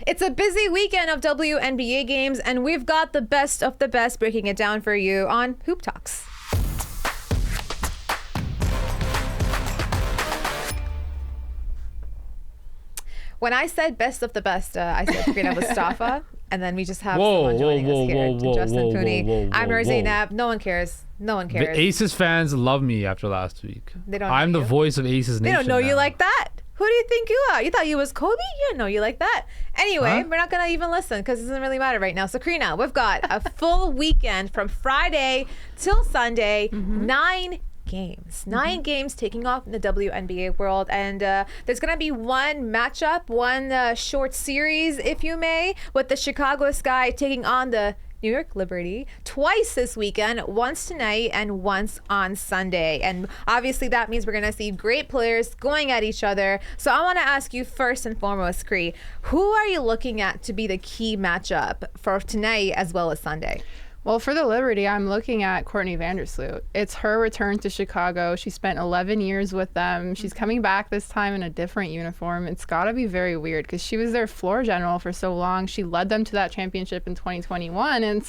It's a busy weekend of WNBA games, and we've got the best of the best breaking it down for you on Hoop Talks. When I said best of the best, I said Crina Mustafa, and then we just have someone joining us here, Justin Pooni. I'm Noor Zainab. No one cares. No one cares. The Aces fans love me after last week. They don't. I'm the voice of Aces Nation. They don't know now. you like that. Who do you think you are? You thought you was Kobe? You didn't know you like that. Anyway, We're not going to even listen because it doesn't really matter right now. So, Crina, we've got a full weekend from Friday till Sunday, 9 games. 9 games taking off in the WNBA world. And there's going to be one matchup, one short series, if you may, with the Chicago Sky taking on the New York Liberty twice this weekend, once tonight and once on Sunday. And obviously that means we're going to see great players going at each other. So I want to ask you first and foremost, Cree, who are you looking at to be the key matchup for tonight as well as Sunday? Well, for the Liberty, I'm looking at Courtney Vandersloot. It's her return to Chicago. She spent 11 years with them. She's coming back this time in a different uniform. It's got to be very weird because she was their floor general for so long. She led them to that championship in 2021. And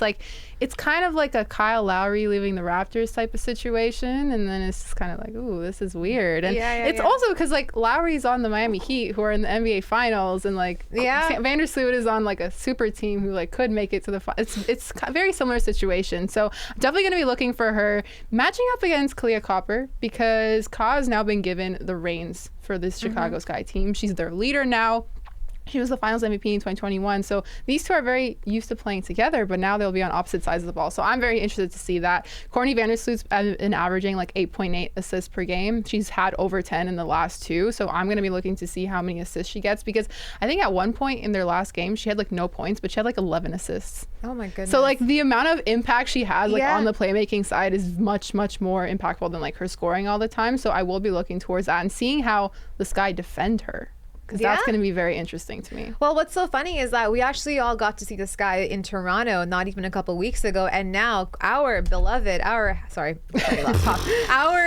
it's kind of like a Kyle Lowry leaving the Raptors type of situation. And then it's just kind of like, ooh, this is weird. And it's also because Lowry's on the Miami Heat who are in the NBA Finals. And Vandersloot is on a super team who could make it to the finals. It's very similar situation. So I'm definitely going to be looking for her matching up against Kalia Copper because Ka has now been given the reins for this Chicago Sky team. She's their leader now. She was the finals MVP in 2021. So these two are very used to playing together, but now they'll be on opposite sides of the ball. So I'm very interested to see that. Courtney Vandersloot's been averaging 8.8 assists per game. She's had over 10 in the last 2. So I'm going to be looking to see how many assists she gets because I think at one point in their last game, she had no points, but she had 11 assists. Oh my goodness. So the amount of impact she has on the playmaking side is much, much more impactful than her scoring all the time. So I will be looking towards that and seeing how the Sky defend her. Because that's going to be very interesting to me. Well, what's so funny is that we actually all got to see the Sky in Toronto not even a couple weeks ago, and now our beloved, our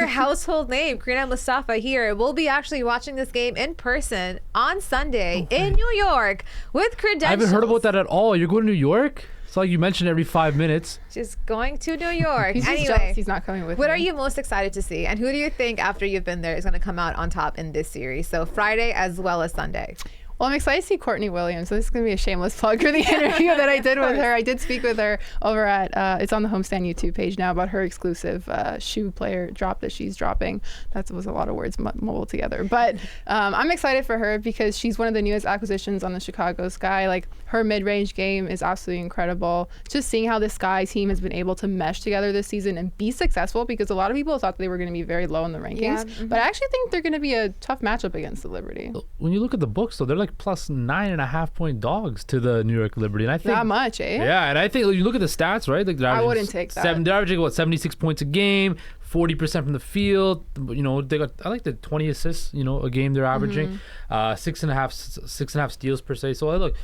household name, Crina Mustafa here, will be actually watching this game in person on Sunday in New York with credentials. I haven't heard about that at all. You're going to New York? It's like you mentioned every 5 minutes. Just going to New York. He's just jealous he's not coming with me. What are you most excited to see? And who do you think, after you've been there, is going to come out on top in this series? So Friday as well as Sunday. Well, I'm excited to see Courtney Williams. So this is going to be a shameless plug for the interview that I did with her. I did speak with her over at, it's on the Homestand YouTube page now, about her exclusive shoe player drop that she's dropping. That was a lot of words mumbled together. But I'm excited for her because she's one of the newest acquisitions on the Chicago Sky. Her mid-range game is absolutely incredible. Just seeing how the Sky team has been able to mesh together this season and be successful, because a lot of people thought they were going to be very low in the rankings. But I actually think they're going to be a tough matchup against the Liberty. When you look at the books, though, they're plus 9.5 point dogs to the New York Liberty, and I think not much, eh? Yeah, and I think you look at the stats, right? I wouldn't take that. They're averaging 76 points a game, 40% from the field. They got the 20 assists. A game they're averaging, 6.5 steals per se. So look.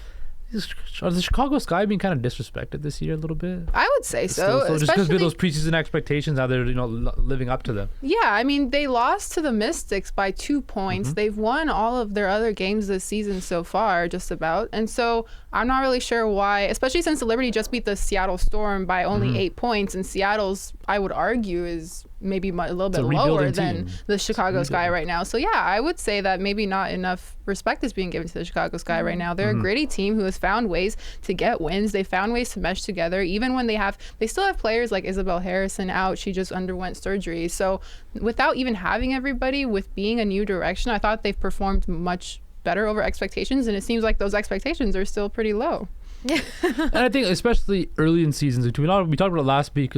Are the Chicago Sky being kind of disrespected this year a little bit? I would say so. Just because of those preseason expectations, how they're living up to them. Yeah, I mean, they lost to the Mystics by 2 points. They've won all of their other games this season so far, just about. And so I'm not really sure why, especially since the Liberty just beat the Seattle Storm by only 8 points, and Seattle's, I would argue, is maybe a little bit lower than the Chicago Sky right now. So yeah, I would say that maybe not enough respect is being given to the Chicago Sky right now. They're a gritty team who has found ways to get wins. They found ways to mesh together, even when they still have players like Isabel Harrison out. She just underwent surgery. So without even having everybody, with being a new direction, I thought they've performed much better over expectations, and it seems like those expectations are still pretty low. And I think especially early in seasons, we talked about it last week,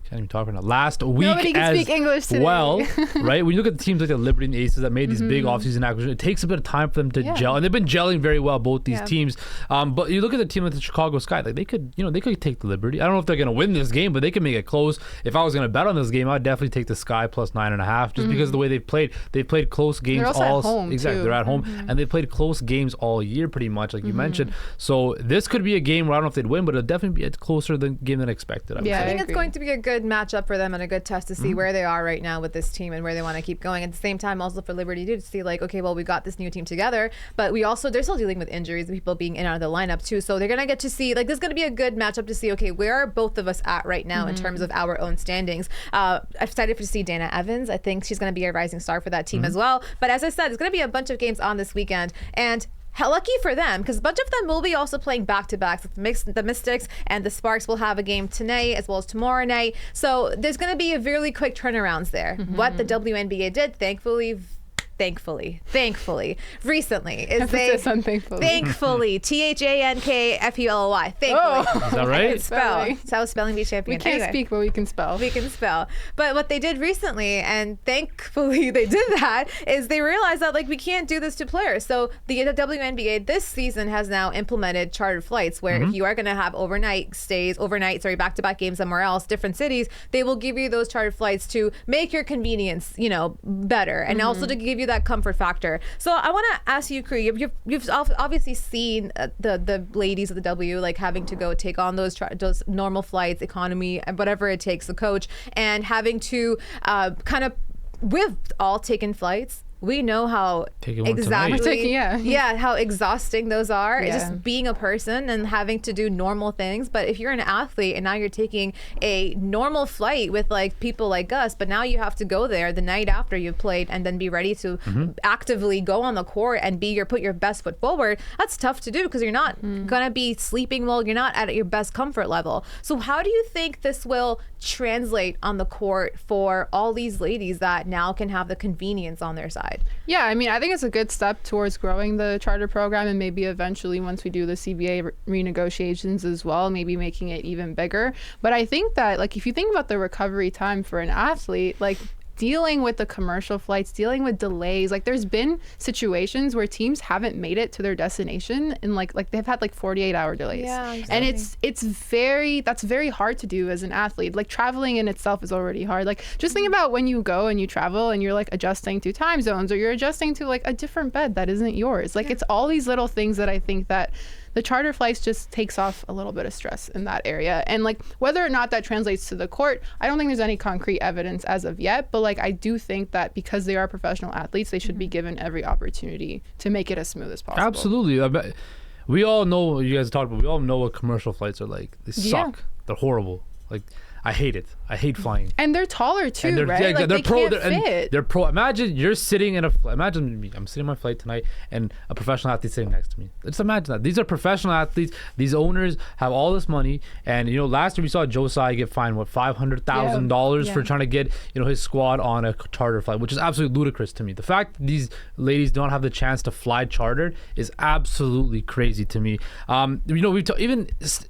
can't even talk right now. Last week, nobody can speak English today. Well, right? When you look at the teams like the Liberty and Aces that made these big offseason acquisitions, it takes a bit of time for them to gel, and they've been gelling very well, both these teams. But you look at the team like the Chicago Sky, they could take the Liberty. I don't know if they're going to win this game, but they can make it close. If I was going to bet on this game, I'd definitely take the Sky plus 9.5, just because of the way they've played. They've played close games. They're also at home, exactly. too. They're at home, and they've played close games all year, pretty much, like you mentioned. So this could be a game where I don't know if they'd win, but it'll definitely be a closer game than expected. I think it's going to be a good good matchup for them and a good test to see where they are right now with this team and where they want to keep going. At the same time, also for Liberty to see like, okay, well, we got this new team together, but they're still dealing with injuries and people being in and out of the lineup too. So they're gonna get to see like this is gonna be a good matchup to see, okay, where are both of us at right now in terms of our own standings. I'm excited to see Dana Evans. I think she's gonna be a rising star for that team as well. But as I said, there's gonna be a bunch of games on this weekend, and lucky for them, because a bunch of them will be also playing back-to-backs. The Mystics and the Sparks will have a game tonight as well as tomorrow night. So there's going to be a really quick turnarounds there. What the WNBA did, thankfully, recently is thankfully, THANKFULY. Thankfully. Oh. Is that right? I can spell. That's how spelling bee champion. We can't speak, but we can spell. But what they did recently, and thankfully they did that, is they realized that like we can't do this to players. So the WNBA this season has now implemented chartered flights where if you are going to have back-to-back games somewhere else, different cities, they will give you those chartered flights to make your convenience, better, and also to give you that comfort factor. So I want to ask you, Cree, you've obviously seen the ladies of the W like having to go take on those normal flights, economy, whatever it takes, the coach, and having to we've all taken flights. We know how how exhausting those are. It's just being a person and having to do normal things. But if you're an athlete and now you're taking a normal flight with like people like us, but now you have to go there the night after you've played and then be ready to actively go on the court and put your best foot forward. That's tough to do because you're not gonna be sleeping well. You're not at your best comfort level. So how do you think this will translate on the court for all these ladies that now can have the convenience on their side? Yeah, I mean, I think it's a good step towards growing the charter program, and maybe eventually once we do the CBA renegotiations as well, maybe making it even bigger. But I think that like if you think about the recovery time for an athlete, like dealing with the commercial flights, dealing with delays, like there's been situations where teams haven't made it to their destination and like they've had like 48-hour delays. Yeah, exactly. And that's very hard to do as an athlete. Like traveling in itself is already hard. Like just think about when you go and you travel and you're like adjusting to time zones or you're adjusting to like a different bed that isn't yours. Like it's all these little things that I think that the charter flights just takes off a little bit of stress in that area. And like whether or not that translates to the court, I don't think there's any concrete evidence as of yet, but like I do think that because they are professional athletes, they should be given every opportunity to make it as smooth as possible. Absolutely. We all know, you guys talked about, we all know what commercial flights are like. They suck. They're horrible. Like I hate it. I hate flying. And they're taller too, right? Yeah, like they're pro. Can't fit. They're pro. Imagine you're sitting in imagine me. I'm sitting on my flight tonight, and a professional athlete sitting next to me. Just imagine that. These are professional athletes. These owners have all this money, and last year we saw Josiah get fined $500,000 for trying to get his squad on a charter flight, which is absolutely ludicrous to me. The fact that these ladies don't have the chance to fly chartered is absolutely crazy to me. Even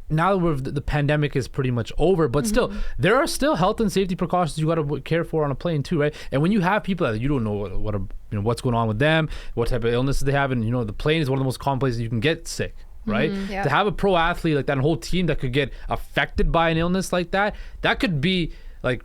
now that the pandemic is pretty much over, but still there are still health and safety precautions you got to care for on a plane too, right? And when you have people that you don't know what's going on with them, what type of illnesses they have, and the plane is one of the most common places you can get sick, right? To have a pro athlete like that, and a whole team that could get affected by an illness like that could be like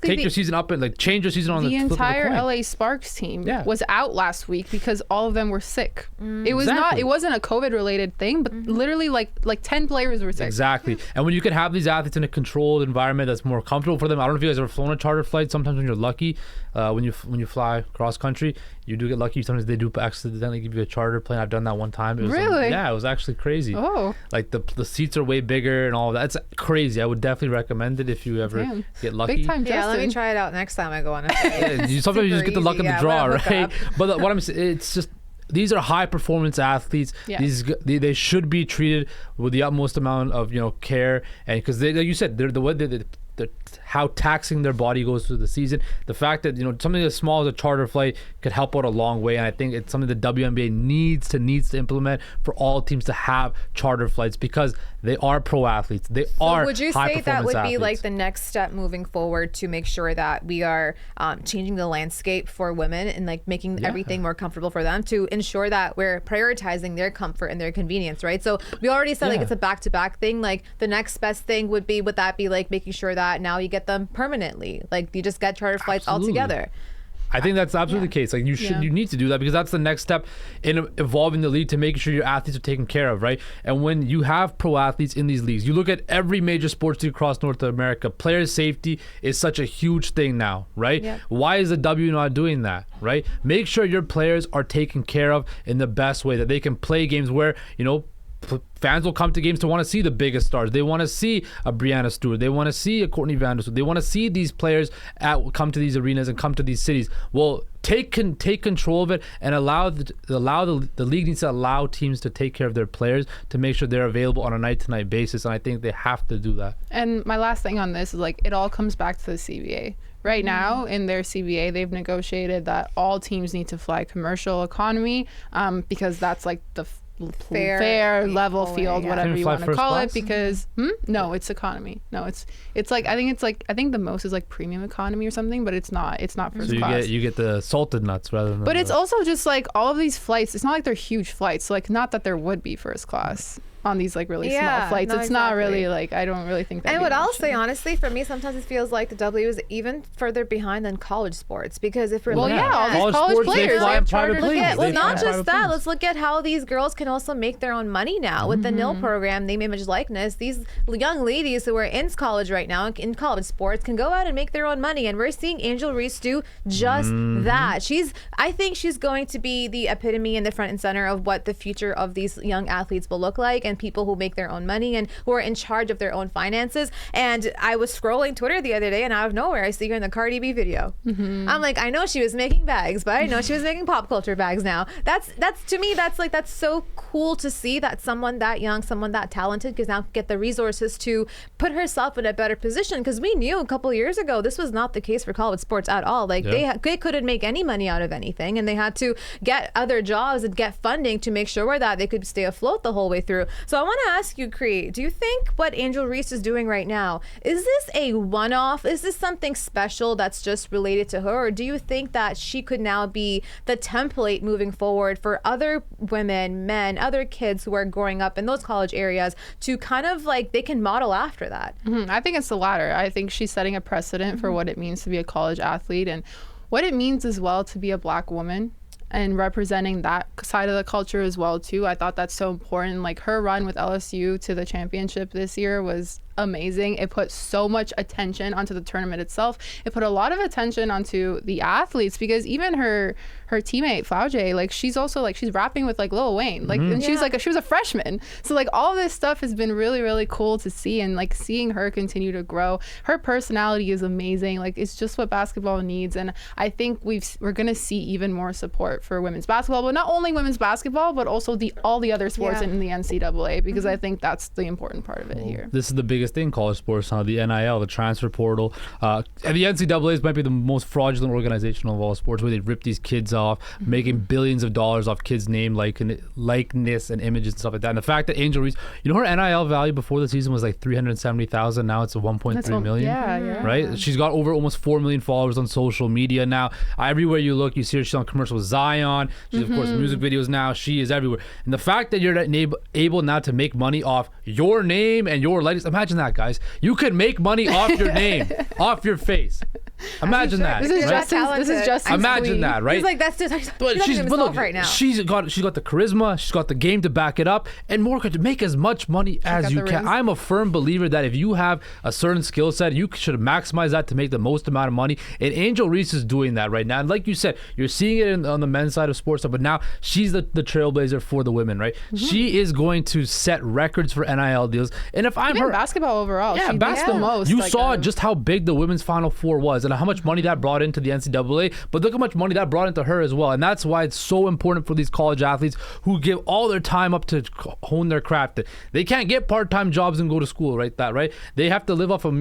take your season up and like change your season on the entire LA Sparks team was out last week because all of them were sick. It was it wasn't a COVID related thing, but literally like 10 players were sick. Exactly. And when you can have these athletes in a controlled environment that's more comfortable for them, I don't know if you guys ever flown a charter flight. Sometimes when you're lucky, when you fly cross country, you do get lucky. Sometimes they do accidentally give you a charter plane. I've done that one time. It was really? It was actually crazy. Oh. Like the seats are way bigger and all of that. It's crazy. I would definitely recommend it if you ever get lucky. Big time, Justin. Yeah, let me try it out next time I go on a flight. Sometimes you just get the luck of the draw, right? But what I'm saying, it's just these are high performance athletes. They should be treated with the utmost amount of care, and because like you said, they're the way they're how taxing their body goes through the season. The fact that something as small as a charter flight could help out a long way, and I think it's something the WNBA needs to implement for all teams to have charter flights because they are pro athletes. They are. Would you say that would athletes. Be like the next step moving forward to make sure that we are changing the landscape for women and like making everything more comfortable for them to ensure that we're prioritizing their comfort and their convenience, right? So we already said like it's a back-to-back thing. Like the next best thing would that be like making sure that now you get them permanently, like you just get charter flights altogether? I think that's absolutely the case. Like you need to do that because that's the next step in evolving the league to making sure your athletes are taken care of, right? And when you have pro athletes in these leagues, you look at every major sports league across North America, player safety is such a huge thing now, right? Yep. Why is the W not doing that, right? Make sure your players are taken care of in the best way, that they can play games where, fans will come to games to want to see the biggest stars. They want to see a Brianna Stewart. They want to see a Courtney Vandersloot. They want to see these players come to these arenas and come to these cities. Well, take control of it and allow the league needs to allow teams to take care of their players to make sure they're available on a night-to-night basis. And I think they have to do that. And my last thing on this is it all comes back to the CBA. Right now, in their CBA, they've negotiated that all teams need to fly commercial economy because that's the fair level field, whatever you want to call it. Because no, it's economy. No, it's I think the most is premium economy or something, but it's not first class. So you get the salted nuts rather than. But it's also just all of these flights. It's not like they're huge flights. So not that there would be first class on these really small flights. It's not really I don't really think that. And what I'll say honestly, for me, sometimes it feels like the W is even further behind than college sports, because if we're all these college players they have chartered planes. Well, not just that. Let's look at how these girls can also make their own money now with the NIL program, name, image, likeness. These young ladies who are in college right now in college sports can go out and make their own money, and we're seeing Angel Reese do just that. I think she's going to be the epitome and the front and center of what the future of these young athletes will look like, and people who make their own money and who are in charge of their own finances. And I was scrolling Twitter the other day, and out of nowhere I see her in the Cardi B video. I'm I know she was making bags, but I know she was making pop culture bags now. That's to me, that's so cool to see that someone that young, someone that talented can now get the resources to put herself in a better position, because we knew a couple of years ago this was not the case for college sports at all. They couldn't make any money out of anything, and they had to get other jobs and get funding to make sure that they could stay afloat the whole way through. So I want to ask you, Cree, do you think what Angel Reese is doing right now, is this a one-off? Is this something special that's just related to her? Or do you think that she could now be the template moving forward for other women, men, other kids who are growing up in those college areas to kind of they can model after that? I think it's the latter. I think she's setting a precedent for what it means to be a college athlete and what it means as well to be a Black woman, and representing that side of the culture as well too. I thought that's so important. Her run with LSU to the championship this year was amazing. It put so much attention onto the tournament itself. It put a lot of attention onto the athletes, because even her teammate Flaujae, she's also she's rapping with Lil Wayne, and she's she was a freshman. So all this stuff has been really, really cool to see, and seeing her continue to grow. Her personality is amazing. It's just what basketball needs, and I think we're gonna see even more support for women's basketball, but not only women's basketball, but also all the other sports in the NCAA, because I think that's the important part of it here. This is the biggest thing in college sports now, the NIL, the transfer portal. And the NCAA might be the most fraudulent organization of all sports, where they rip these kids off, making billions of dollars off kids' name, likeness and images and stuff like that. And the fact that Angel Reese, her NIL value before the season was $370,000. Now it's $1.3 million. Yeah. Right? She's got over almost 4 million followers on social media now. Everywhere you look, you see her. She's on commercials with Zion. She's, of course, in music videos now. She is everywhere. And the fact that you're able now to make money off your name and your likeness, imagine that, guys. You could make money off your name, off your face. Imagine that. This is Justin. Imagine that, right? He's that's just. But she's right now. She's got the charisma. She's got the game to back it up, and more to make as much money as you can. I'm a firm believer that if you have a certain skill set, you should maximize that to make the most amount of money. And Angel Reese is doing that right now. And like you said, you're seeing it on the men's side of sports, but now she's the trailblazer for the women, right? She is going to set records for NIL deals. And if I'm her, basketball overall, basketball. Most, you saw just how big the women's Final Four was, and how much money that brought into the NCAA, but look how much money that brought into her as well. And that's why it's so important for these college athletes who give all their time up to hone their craft. They can't get part-time jobs and go to school, right? They have to live off of,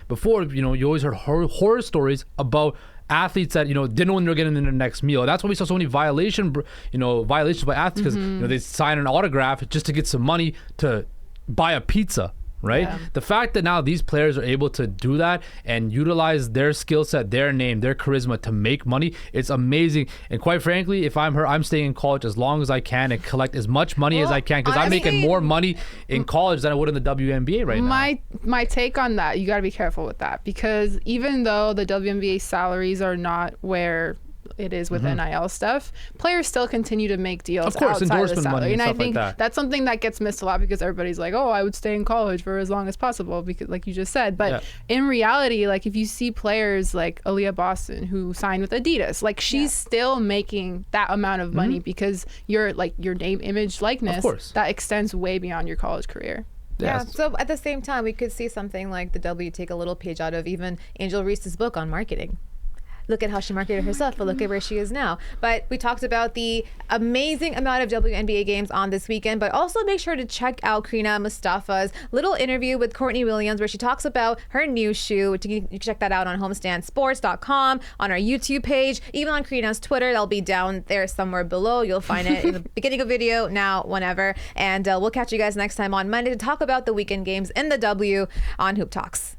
before, you always heard horror stories about athletes that didn't know when they were getting in their next meal. That's why we saw so many violations by athletes, because they sign an autograph just to get some money to buy a pizza. Right? Yeah. The fact that now these players are able to do that and utilize their skill set, their name, their charisma to make money, it's amazing. And quite frankly, if I'm her, I'm staying in college as long as I can and collect as much money as I can, because I'm making more money in college than I would in the WNBA right now. My take on that, you got to be careful with that, because even though the WNBA salaries are not where it is with NIL stuff, players still continue to make deals of course, outside endorsement of the salary. money and I stuff think like that. that's something that gets missed a lot because everybody's like, oh, I would stay in college for as long as possible because, like you just said. But in reality, like if you see players like Aaliyah Boston who signed with Adidas, like she's still making that amount of money because your name, image, likeness that extends way beyond your college career. Yeah. So at the same time, we could see something like the W take a little page out of even Angel Reese's book on marketing. Look at how she marketed herself, but look at where she is now. But we talked about the amazing amount of WNBA games on this weekend, but also make sure to check out Crina Mustafa's little interview with Courtney Williams where she talks about her new shoe. You can check that out on homestandsports.com, on our YouTube page, even on Crina's Twitter. That'll be down there somewhere below. You'll find it in the beginning of the video, now, whenever. And we'll catch you guys next time on Monday to talk about the weekend games in the W on Hoop Talks.